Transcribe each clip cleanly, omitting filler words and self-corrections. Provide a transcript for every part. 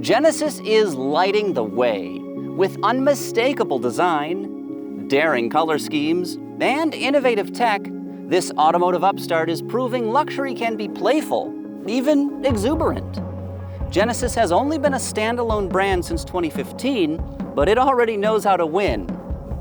Genesis is lighting the way with unmistakable design, daring color schemes, and innovative tech. This automotive upstart is proving luxury can be playful, even exuberant. Genesis has only been a standalone brand since 2015, but it already knows how to win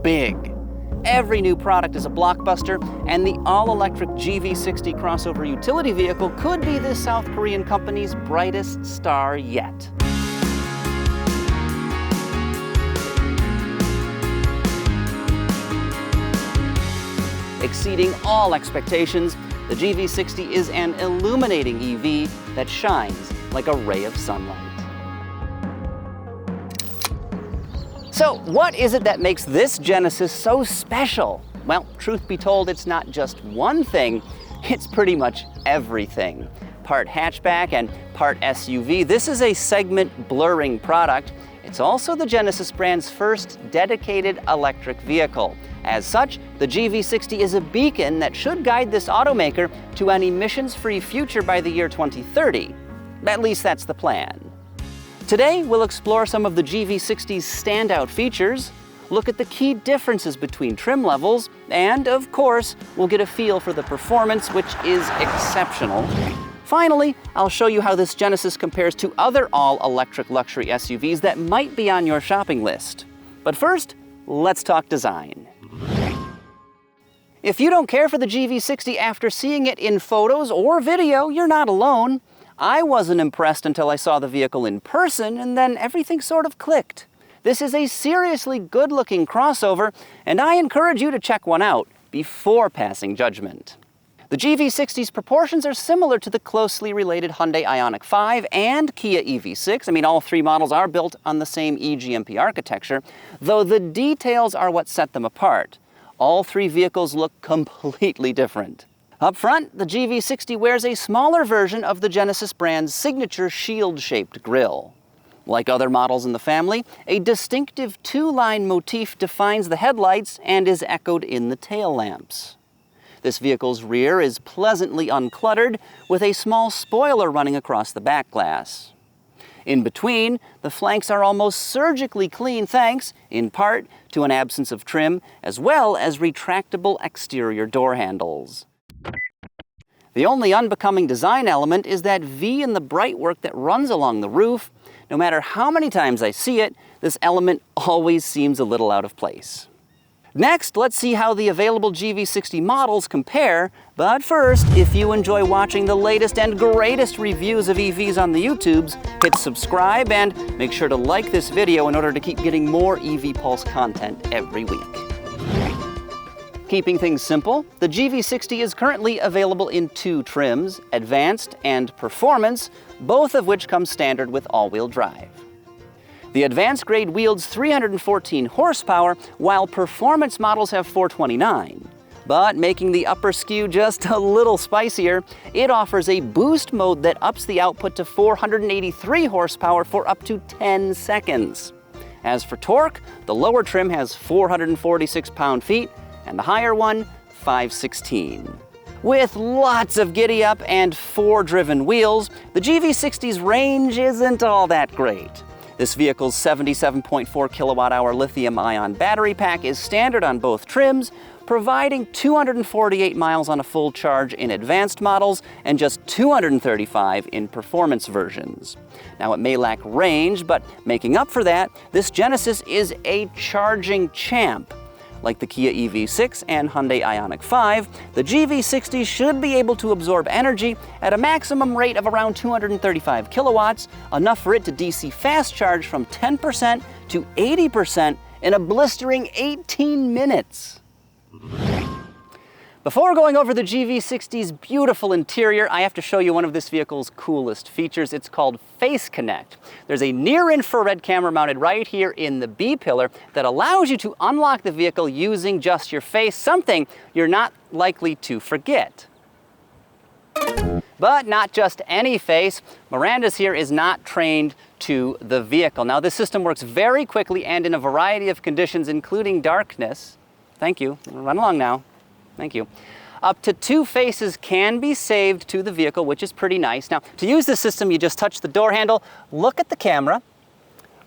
big. Every new product is a blockbuster, and the all-electric GV60 crossover utility vehicle could be this South Korean company's brightest star yet. Exceeding all expectations, the GV60 is an illuminating EV that shines like a ray of sunlight. So what is it that makes this Genesis so special? Well, truth be told, it's not just one thing, it's pretty much everything. Part hatchback and part SUV, this is a segment blurring product. It's also the Genesis brand's first dedicated electric vehicle. As such, the GV60 is a beacon that should guide this automaker to an emissions-free future by the year 2030. At least that's the plan. Today, we'll explore some of the GV60's standout features, look at the key differences between trim levels, and of course, we'll get a feel for the performance, which is exceptional. Finally, I'll show you how this Genesis compares to other all-electric luxury SUVs that might be on your shopping list. But first, let's talk design. If you don't care for the GV60 after seeing it in photos or video, you're not alone. I wasn't impressed until I saw the vehicle in person, and then everything sort of clicked. This is a seriously good-looking crossover, and I encourage you to check one out before passing judgment. The GV60's proportions are similar to the closely related Hyundai Ioniq 5 and Kia EV6. I mean, all three models are built on the same E-GMP architecture, though the details are what set them apart. All three vehicles look completely different. Up front, the GV60 wears a smaller version of the Genesis brand's signature shield-shaped grille. Like other models in the family, a distinctive two-line motif defines the headlights and is echoed in the tail lamps. This vehicle's rear is pleasantly uncluttered, with a small spoiler running across the back glass. In between, the flanks are almost surgically clean thanks, in part, to an absence of trim, as well as retractable exterior door handles. The only unbecoming design element is that V in the brightwork that runs along the roof. No matter how many times I see it, this element always seems a little out of place. Next, let's see how the available GV60 models compare. But first, if you enjoy watching the latest and greatest reviews of EVs on the YouTubes, hit subscribe and make sure to like this video in order to keep getting more EV Pulse content every week. Keeping things simple, the GV60 is currently available in two trims, Advanced and Performance, both of which come standard with all-wheel drive. The Advanced grade wields 314 horsepower, while Performance models have 429. But making the upper skew just a little spicier, it offers a boost mode that ups the output to 483 horsepower for up to 10 seconds. As for torque, the lower trim has 446 pound-feet, and the higher one, 516. With lots of giddy-up and four-driven wheels, the GV60's range isn't all that great. This vehicle's 77.4 kilowatt-hour lithium-ion battery pack is standard on both trims, providing 248 miles on a full charge in Advanced models and just 235 in Performance versions. Now, it may lack range, but making up for that, this Genesis is a charging champ. Like the Kia EV6 and Hyundai Ioniq 5, the GV60 should be able to absorb energy at a maximum rate of around 235 kilowatts, enough for it to DC fast charge from 10% to 80% in a blistering 18 minutes. Before going over the GV60's beautiful interior, I have to show you one of this vehicle's coolest features. It's called Face Connect. There's a near-infrared camera mounted right here in the B-pillar that allows you to unlock the vehicle using just your face, something you're not likely to forget. But not just any face. Miranda's here is not trained to the vehicle. Now, this system works very quickly and in a variety of conditions, including darkness. Thank you. Run along now. Thank you. Up to 2 faces can be saved to the vehicle, which is pretty nice. Now, to use this system, you just touch the door handle, look at the camera.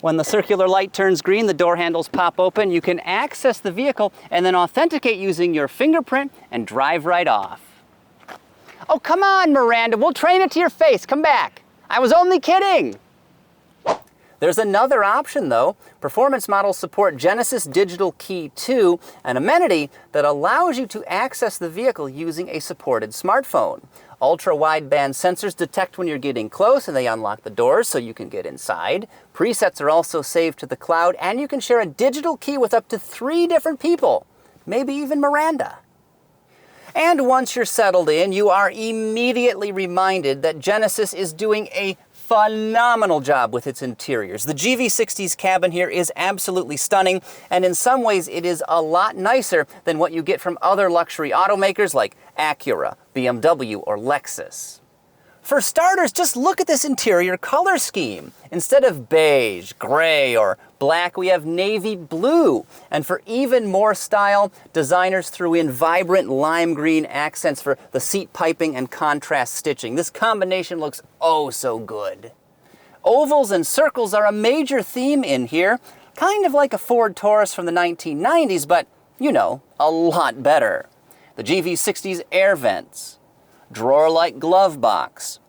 When the circular light turns green, the door handles pop open. You can access the vehicle and then authenticate using your fingerprint and drive right off. Oh, come on, Miranda, we'll train it to your face. Come back. I was only kidding. There's another option though. Performance models support Genesis Digital Key 2, an amenity that allows you to access the vehicle using a supported smartphone. Ultra-wideband sensors detect when you're getting close and they unlock the doors so you can get inside. Presets are also saved to the cloud, and you can share a digital key with up to 3 different people, maybe even Miranda. And once you're settled in, you are immediately reminded that Genesis is doing a phenomenal job with its interiors. The GV60's cabin here is absolutely stunning, and in some ways it is a lot nicer than what you get from other luxury automakers like Acura, BMW, or Lexus. For starters, just look at this interior color scheme. Instead of beige, gray, or black, we have navy blue. And for even more style, designers threw in vibrant lime green accents for the seat piping and contrast stitching. This combination looks oh so good. Ovals and circles are a major theme in here, kind of like a Ford Taurus from the 1990s, but, you know, a lot better. The GV60's air vents, drawer-like glove box,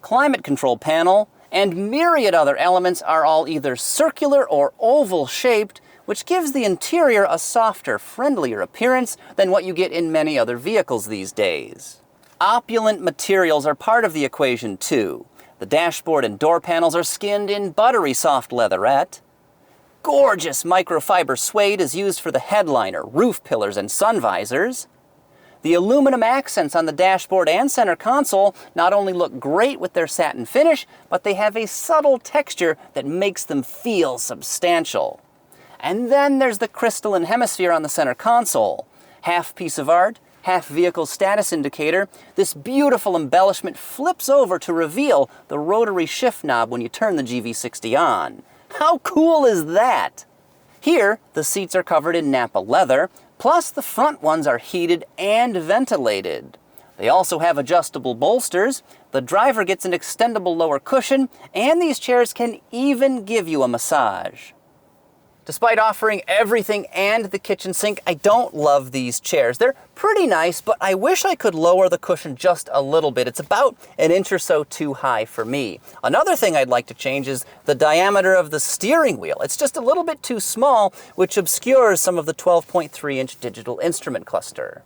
climate control panel, and myriad other elements are all either circular or oval shaped, which gives the interior a softer, friendlier appearance than what you get in many other vehicles these days. Opulent materials are part of the equation too. The dashboard and door panels are skinned in buttery soft leatherette. Gorgeous microfiber suede is used for the headliner, roof pillars, and sun visors. The aluminum accents on the dashboard and center console not only look great with their satin finish, but they have a subtle texture that makes them feel substantial. And then there's the crystalline hemisphere on the center console. Half piece of art, half vehicle status indicator, this beautiful embellishment flips over to reveal the rotary shift knob when you turn the GV60 on. How cool is that? Here, the seats are covered in Nappa leather, plus the front ones are heated and ventilated. They also have adjustable bolsters, the driver gets an extendable lower cushion, and these chairs can even give you a massage. Despite offering everything and the kitchen sink, I don't love these chairs. They're pretty nice, but I wish I could lower the cushion just a little bit. It's about an inch or so too high for me. Another thing I'd like to change is the diameter of the steering wheel. It's just a little bit too small, which obscures some of the 12.3-inch digital instrument cluster.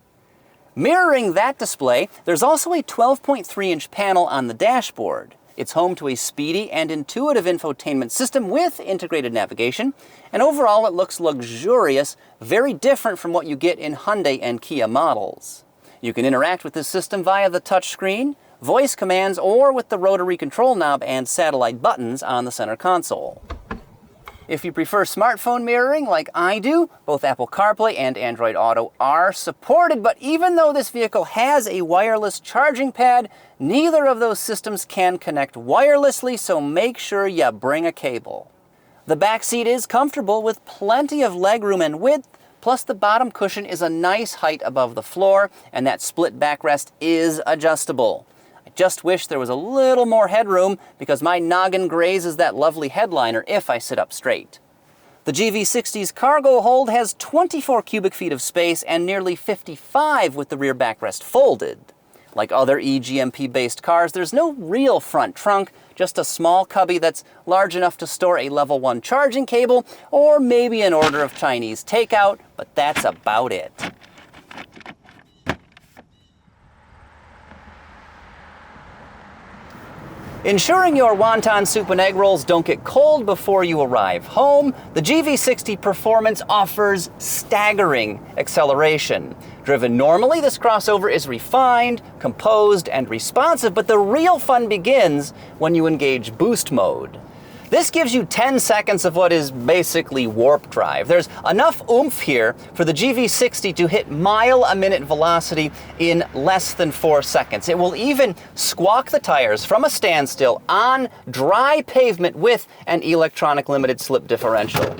Mirroring that display, there's also a 12.3-inch panel on the dashboard. It's home to a speedy and intuitive infotainment system with integrated navigation, and overall it looks luxurious, very different from what you get in Hyundai and Kia models. You can interact with this system via the touchscreen, voice commands, or with the rotary control knob and satellite buttons on the center console. If you prefer smartphone mirroring like I do, both Apple CarPlay and Android Auto are supported, but even though this vehicle has a wireless charging pad, neither of those systems can connect wirelessly, so make sure you bring a cable. The back seat is comfortable with plenty of legroom and width, plus the bottom cushion is a nice height above the floor, and that split backrest is adjustable. I just wish there was a little more headroom because my noggin grazes that lovely headliner if I sit up straight. The GV60's cargo hold has 24 cubic feet of space and nearly 55 with the rear backrest folded. Like other E-GMP-based cars, there's no real front trunk, just a small cubby that's large enough to store a level 1 charging cable or maybe an order of Chinese takeout, but that's about it. Ensuring your wonton soup and egg rolls don't get cold before you arrive home, the GV60 Performance offers staggering acceleration. Driven normally, this crossover is refined, composed, and responsive, but the real fun begins when you engage boost mode. This gives you 10 seconds of what is basically warp drive. There's enough oomph here for the GV60 to hit mile-a-minute velocity in less than 4 seconds. It will even squawk the tires from a standstill on dry pavement with an electronic limited slip differential.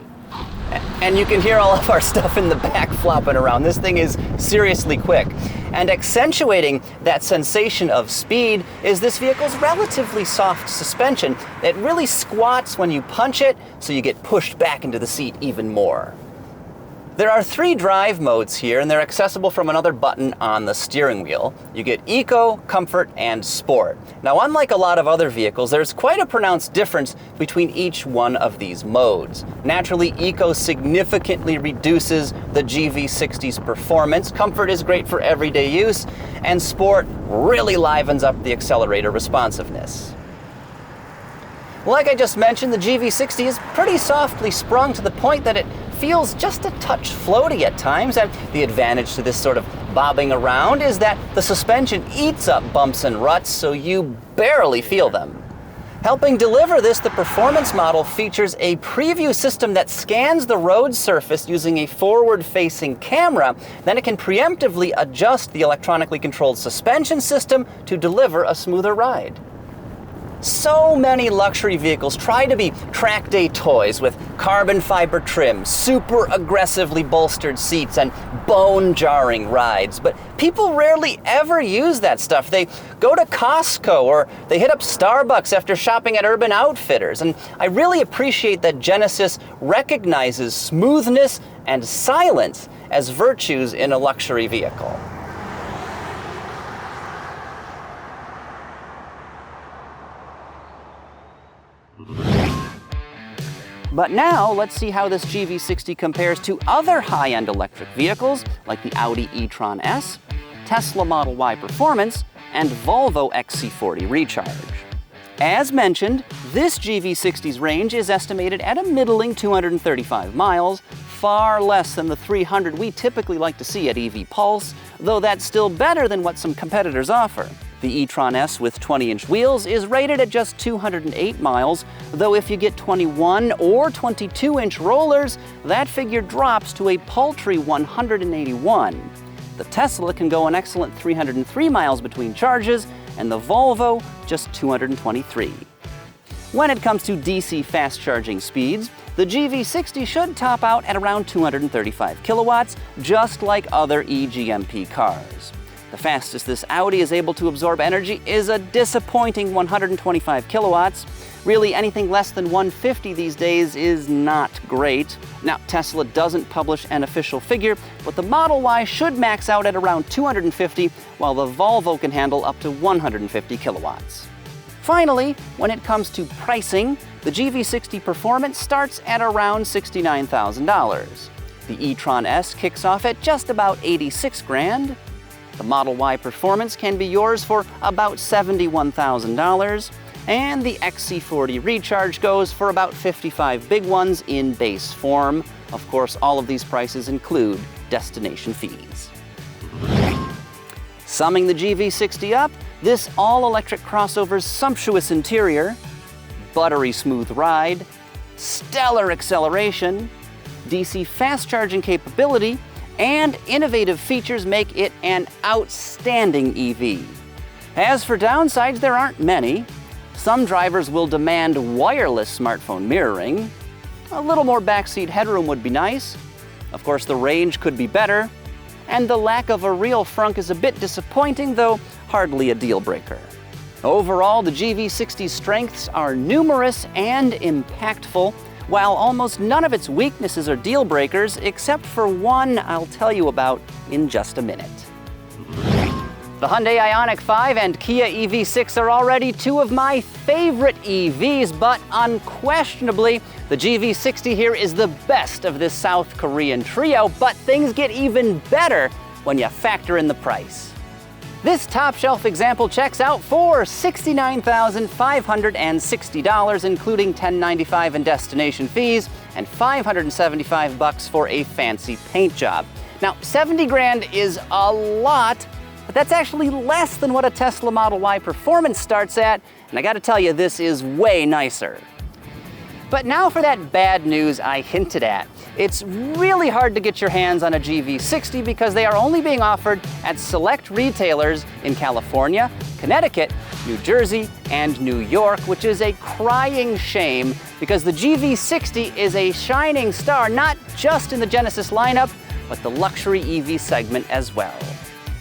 And you can hear all of our stuff in the back flopping around. This thing is seriously quick. And accentuating that sensation of speed is this vehicle's relatively soft suspension. It really squats when you punch it, so you get pushed back into the seat even more. There are 3 drive modes here, and they're accessible from another button on the steering wheel. You get Eco, Comfort, and Sport. Now, unlike a lot of other vehicles, there's quite a pronounced difference between each one of these modes. Naturally, Eco significantly reduces the GV60's performance. Comfort is great for everyday use, and Sport really livens up the accelerator responsiveness. Like I just mentioned, the GV60 is pretty softly sprung to the point that it feels just a touch floaty at times, and the advantage to this sort of bobbing around is that the suspension eats up bumps and ruts, so you barely feel them. Helping deliver this, the performance model features a preview system that scans the road surface using a forward-facing camera. Then it can preemptively adjust the electronically controlled suspension system to deliver a smoother ride. So many luxury vehicles try to be track day toys with carbon fiber trim, super aggressively bolstered seats, and bone-jarring rides. But people rarely ever use that stuff. They go to Costco or they hit up Starbucks after shopping at Urban Outfitters. And I really appreciate that Genesis recognizes smoothness and silence as virtues in a luxury vehicle. But now, let's see how this GV60 compares to other high-end electric vehicles like the Audi e-tron S, Tesla Model Y Performance, and Volvo XC40 Recharge. As mentioned, this GV60's range is estimated at a middling 235 miles, far less than the 300 we typically like to see at EV Pulse, though that's still better than what some competitors offer. The e-tron S with 20-inch wheels is rated at just 208 miles, though if you get 21 or 22-inch rollers, that figure drops to a paltry 181. The Tesla can go an excellent 303 miles between charges, and the Volvo just 223. When it comes to DC fast charging speeds, the GV60 should top out at around 235 kilowatts, just like other E-GMP cars. The fastest this Audi is able to absorb energy is a disappointing 125 kilowatts. Really, anything less than 150 these days is not great. Now, Tesla doesn't publish an official figure, but the Model Y should max out at around 250, while the Volvo can handle up to 150 kilowatts. Finally, when it comes to pricing, the GV60 Performance starts at around $69,000. The e-tron S kicks off at just about $86,000. The Model Y Performance can be yours for about $71,000, and the XC40 Recharge goes for about 55 big ones in base form. Of course, all of these prices include destination fees. Summing the GV60 up, this all-electric crossover's sumptuous interior, buttery smooth ride, stellar acceleration, DC fast charging capability, and innovative features make it an outstanding EV. As for downsides, there aren't many. Some drivers will demand wireless smartphone mirroring. A little more backseat headroom would be nice. Of course, the range could be better. And the lack of a real frunk is a bit disappointing, though hardly a deal breaker. Overall, the GV60's strengths are numerous and impactful, while almost none of its weaknesses are deal breakers, except for one I'll tell you about in just a minute. The Hyundai Ioniq 5 and Kia EV6 are already two of my favorite EVs, but unquestionably, the GV60 here is the best of this South Korean trio, but things get even better when you factor in the price. This top-shelf example checks out for $69,560, including $1,095 in destination fees and $575 for a fancy paint job. Now, $70,000 is a lot, but that's actually less than what a Tesla Model Y Performance starts at, and I gotta tell you, this is way nicer. But now for that bad news I hinted at. It's really hard to get your hands on a GV60 because they are only being offered at select retailers in California, Connecticut, New Jersey, and New York, which is a crying shame because the GV60 is a shining star not just in the Genesis lineup, but the luxury EV segment as well.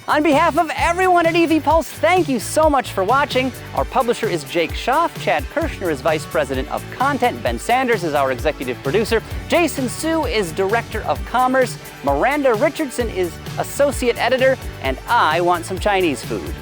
On behalf of everyone at EV Pulse, thank you so much for watching. Our publisher is Jake Schaaf, Chad Kirshner is Vice President of Content, Ben Sanders is our Executive Producer, Jason Su is Director of Commerce, Miranda Richardson is Associate Editor, and I want some Chinese food.